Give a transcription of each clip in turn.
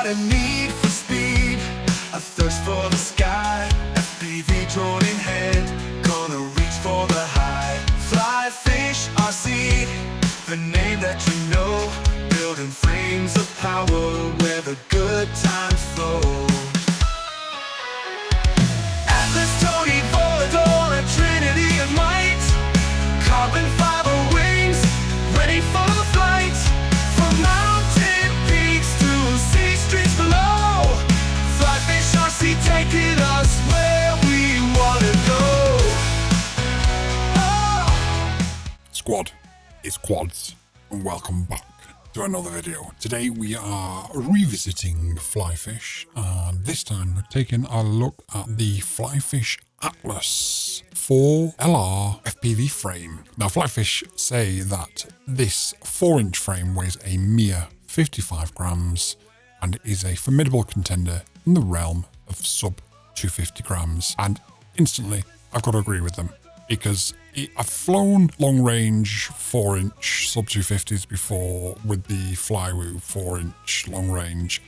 a need for speed, a thirst for the sky. FPV drone in hand, gonna reach for the high. Flyfish RC, the name that you know, building frames of power where the good times flow. Atlas, Tony, Volador, and Trinity and Might, carbon fiber wings, ready for flight. From mountain peaks to sea streets below, Flyfish RC taking us where we wanna go. Squad, it's Quads, and welcome back to another video. Today we are revisiting Flyfish, and this time we're taking a look at the Flyfish Atlas 4LR FPV frame. Now Flyfish say that this 4-inch frame weighs a mere 55 grams and is a formidable contender in the realm of sub 250 grams. And instantly I've got to agree with them, because I've flown long range 4-inch sub 250s before with the Flywoo 4-inch long range,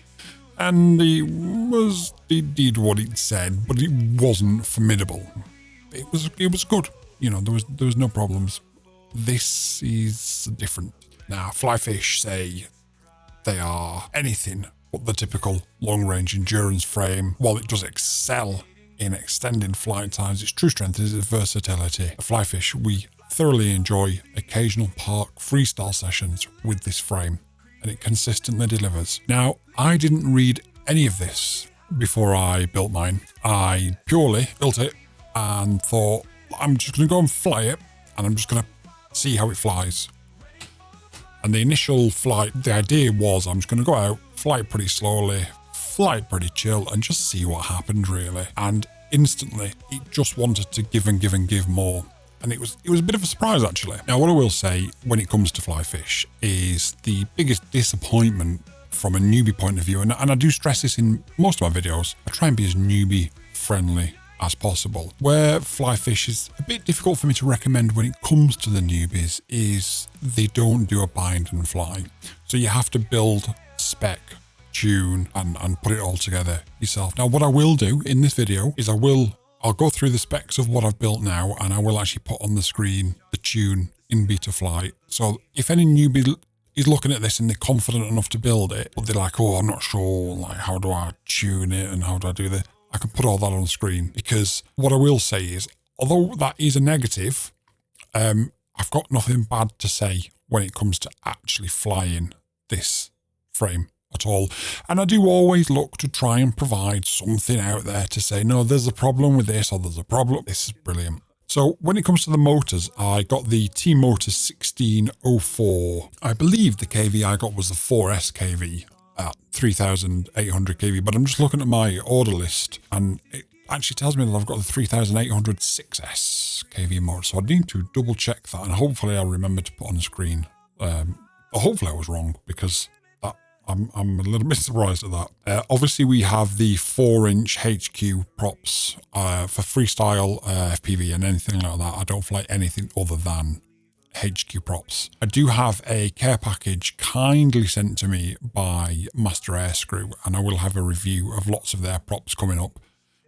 and it did what it said, but it wasn't formidable. It was good, you know, there was no problems. This is different. Now Flyfish say they are anything but the typical long range endurance frame. While it does excel in extending flight times, its true strength is its versatility. At Flyfish, we thoroughly enjoy occasional park freestyle sessions with this frame, and it consistently delivers. Now, I didn't read any of this before I built mine. I purely built it and thought, I'm just going to go and fly it, and I'm just going to see how it flies. And the initial flight, the idea was I'm just going to go out, fly it pretty slowly, fly it pretty chill, and just see what happened really. And instantly it just wanted to give and give and give more, and it was a bit of a surprise actually. Now what I will say when it comes to Flyfish is the biggest disappointment from a newbie point of view, and I do stress this in most of my videos, I try and be as newbie friendly as possible. Where Flyfish is a bit difficult for me to recommend when it comes to the newbies is they don't do a bind and fly. So you have to build spec, tune, and put it all together yourself. Now what I will do in this video is I'll go through the specs of what I've built now, and I will actually put on the screen the tune in Betaflight. So if any newbie is looking at this and they're confident enough to build it, but they're like, oh, I'm not sure, like, how do I tune it and how do I do this? I can put all that on the screen, because what I will say is, although that is a negative, I've got nothing bad to say when it comes to actually flying this frame at all. And I do always look to try and provide something out there to say, no, there's a problem with this, or there's a problem. This is brilliant. So when it comes to the motors, I got the T-Motor 1604. I believe the KV I got was the 4S KV at 3,800 kV, but I'm just looking at my order list and it actually tells me that I've got the 3,800 6S KV motor. So I need to double check that, and hopefully I'll remember to put on the screen. Hopefully I was wrong, because I'm a little bit surprised at that. Obviously we have the 4-inch HQ props for freestyle FPV and anything like that. I don't fly anything other than HQ props. I do have a care package kindly sent to me by Master Airscrew, and I will have a review of lots of their props coming up,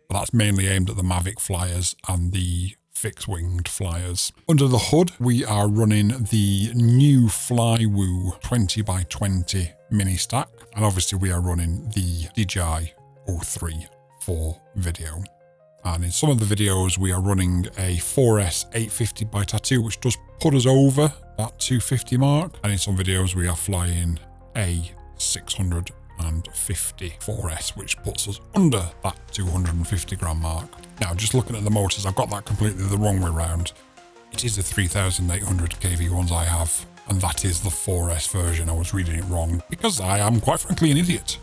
but that's mainly aimed at the Mavic flyers and the fixed-winged flyers. Under the hood, we are running the new Flywoo 20x20 mini stack, and obviously we are running the DJI 03 for video. And in some of the videos we are running a 4S 850 by Tattoo, which does put us over that 250 mark, and in some videos we are flying a 650 4S, which puts us under that 250 gram mark. Now just looking at the motors, I've got that completely the wrong way around. It is the 3,800 kV ones I have, and that is the 4S version. I was reading it wrong because I am quite frankly an idiot.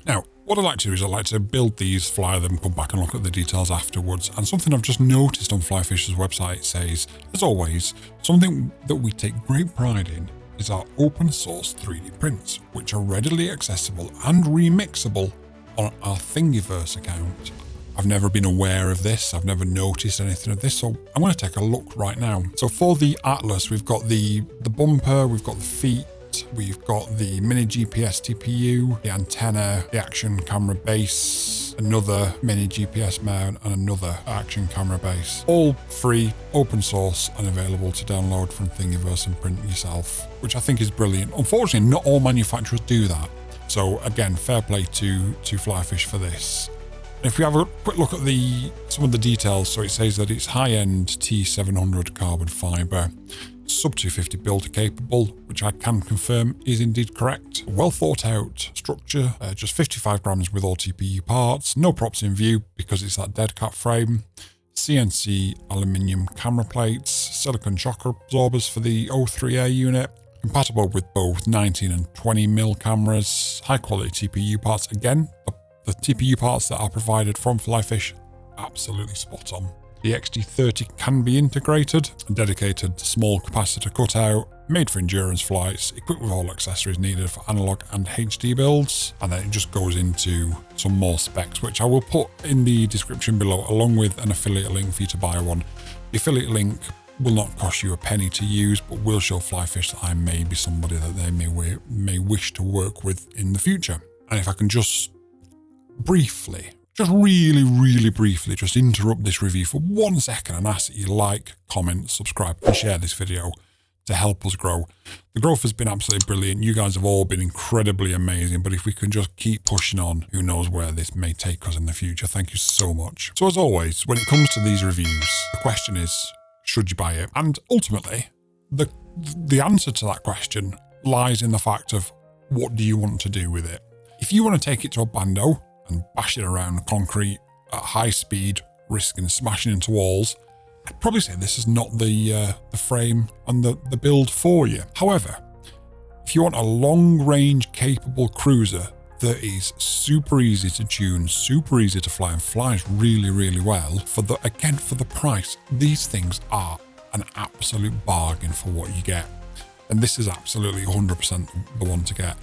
Now what I like to do is I like to build these, fly them, come back and look at the details afterwards. And something I've just noticed on Flyfish's website says, as always, something that we take great pride in is our open source 3D prints, which are readily accessible and remixable on our Thingiverse account. I've never been aware of this. I've never noticed anything of this. So I'm going to take a look right now. So for the Atlas, we've got the bumper, we've got the feet, We've got the mini GPS TPU, the antenna, the action camera base, another mini GPS mount, and another action camera base. All free, open source, and available to download from Thingiverse and print yourself, which I think is brilliant. Unfortunately, not all manufacturers do that. So again, fair play to Flyfish for this. If we have a quick look at some of the details, so it says that it's high-end T700 carbon fibre, sub 250 build capable, which I can confirm is indeed correct. Well thought out structure, just 55 grams with all TPU parts, no props in view because it's that dead cat frame. CNC aluminium camera plates, silicon shock absorbers for the O3A unit, compatible with both 19 and 20mm cameras, high quality TPU parts. Again, the TPU parts that are provided from Flyfish, absolutely spot on. The XT30 can be integrated, a dedicated small capacitor cutout, made for endurance flights, equipped with all accessories needed for analog and HD builds, and then it just goes into some more specs, which I will put in the description below, along with an affiliate link for you to buy one. The affiliate link will not cost you a penny to use, but will show Flyfish that I may be somebody that they may wish to work with in the future. And if I can just briefly, just really briefly, just interrupt this review for 1 second and ask that you like, comment, subscribe, and share this video to help us grow. The growth has been absolutely brilliant. You guys have all been incredibly amazing, but if we can just keep pushing on, who knows where this may take us in the future. Thank you so much. So as always, when it comes to these reviews, the question is, should you buy it? And ultimately, the answer to that question lies in the fact of, what do you want to do with it? If you want to take it to a bando and bash it around the concrete at high speed, risking smashing into walls, I'd probably say this is not the frame and the build for you. However, if you want a long-range capable cruiser that is super easy to tune, super easy to fly, and flies really well, for the price, these things are an absolute bargain for what you get. And this is absolutely 100% the one to get.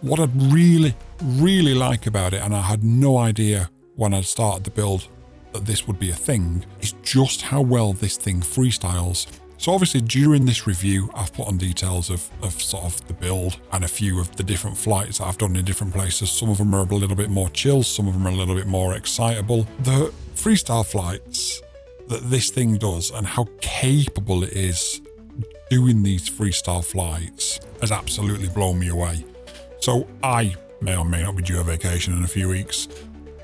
What I'd really like about it, and I had no idea when I started the build that this would be a thing, is just how well this thing freestyles. So obviously during this review, I've put on details of sort of the build and a few of the different flights that I've done in different places. Some of them are a little bit more chill, some of them are a little bit more excitable. The freestyle flights that this thing does and how capable it is doing these freestyle flights has absolutely blown me away. So I may or may not be due a vacation in a few weeks,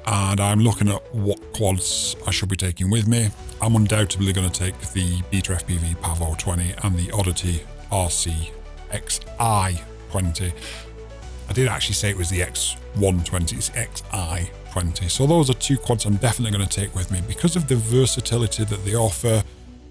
and I'm looking at what quads I should be taking with me. I'm undoubtedly going to take the Beta FPV Pavo 20 and the Oddity RC XI20. I did actually say it was the X120, it's XI20. So those are two quads I'm definitely going to take with me because of the versatility that they offer.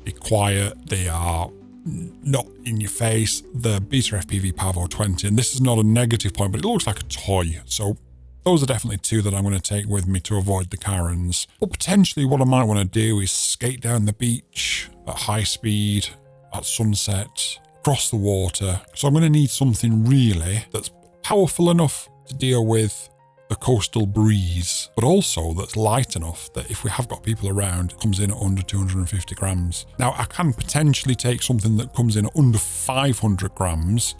They're quiet, they are not in your face. The Beta FPV Pavo 20, and this is not a negative point, but it looks like a toy. So those are definitely two that I'm going to take with me to avoid the Karens. But potentially what I might want to do is skate down the beach at high speed, at sunset, across the water. So I'm going to need something really that's powerful enough to deal with the coastal breeze, but also that's light enough that if we have got people around, it comes in at under 250 grams. Now I can potentially take something that comes in at under 500 grams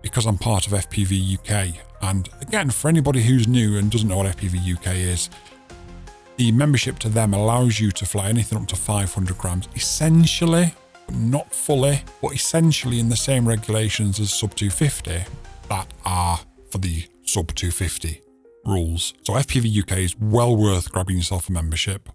because I'm part of FPV UK. And again, for anybody who's new and doesn't know what FPV UK is, the membership to them allows you to fly anything up to 500 grams, essentially, not fully, but essentially in the same regulations as sub 250 that are for the sub 250 rules. So FPV UK is well worth grabbing yourself a membership.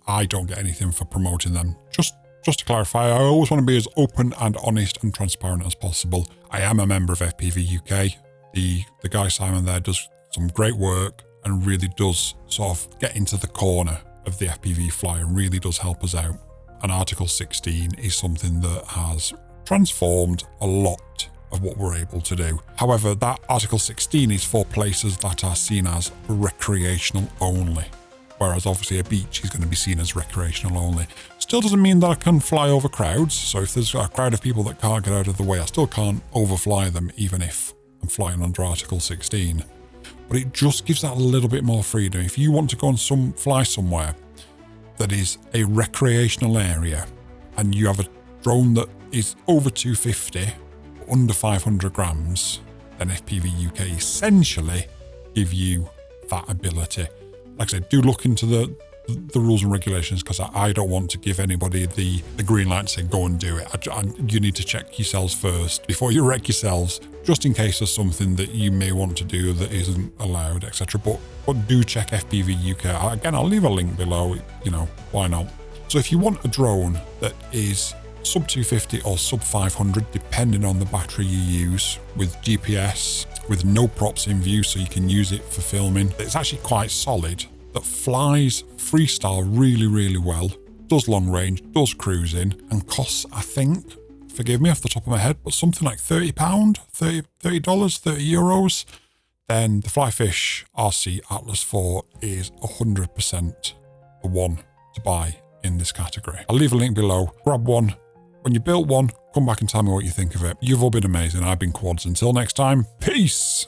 I don't get anything for promoting them. Just to clarify, I always want to be as open and honest and transparent as possible. I am a member of FPV UK. The guy Simon there does some great work and really does sort of get into the corner of the FPV fly and really does help us out. And Article 16 is something that has transformed a lot of what we're able to do. However, that Article 16 is for places that are seen as recreational only, whereas obviously a beach is going to be seen as recreational only. Still doesn't mean that I can fly over crowds, so if there's a crowd of people that can't get out of the way, I still can't overfly them even if I'm flying under Article 16. But it just gives that a little bit more freedom. If you want to go and fly somewhere that is a recreational area and you have a drone that is over 250, under 500 grams, then FPV UK essentially give you that ability. Like I said, do look into the rules and regulations, because I don't want to give anybody the green light and say go and do it. You need to check yourselves first before you wreck yourselves, just in case there's something that you may want to do that isn't allowed, etc. But do check FPV UK. Again, I'll leave a link below, you know, why not? So if you want a drone that is sub 250 or sub 500, depending on the battery you use, with GPS, with no props in view so you can use it for filming, it's actually quite solid, that flies freestyle really, really well, does long range, does cruising, and costs, I think, forgive me off the top of my head, but something like £30, $30, 30 euros, then the Flyfish RC Atlas 4 is 100% the one to buy in this category. I'll leave a link below. Grab one. When you build one, come back and tell me what you think of it. You've all been amazing. I've been Quads. Until next time, peace!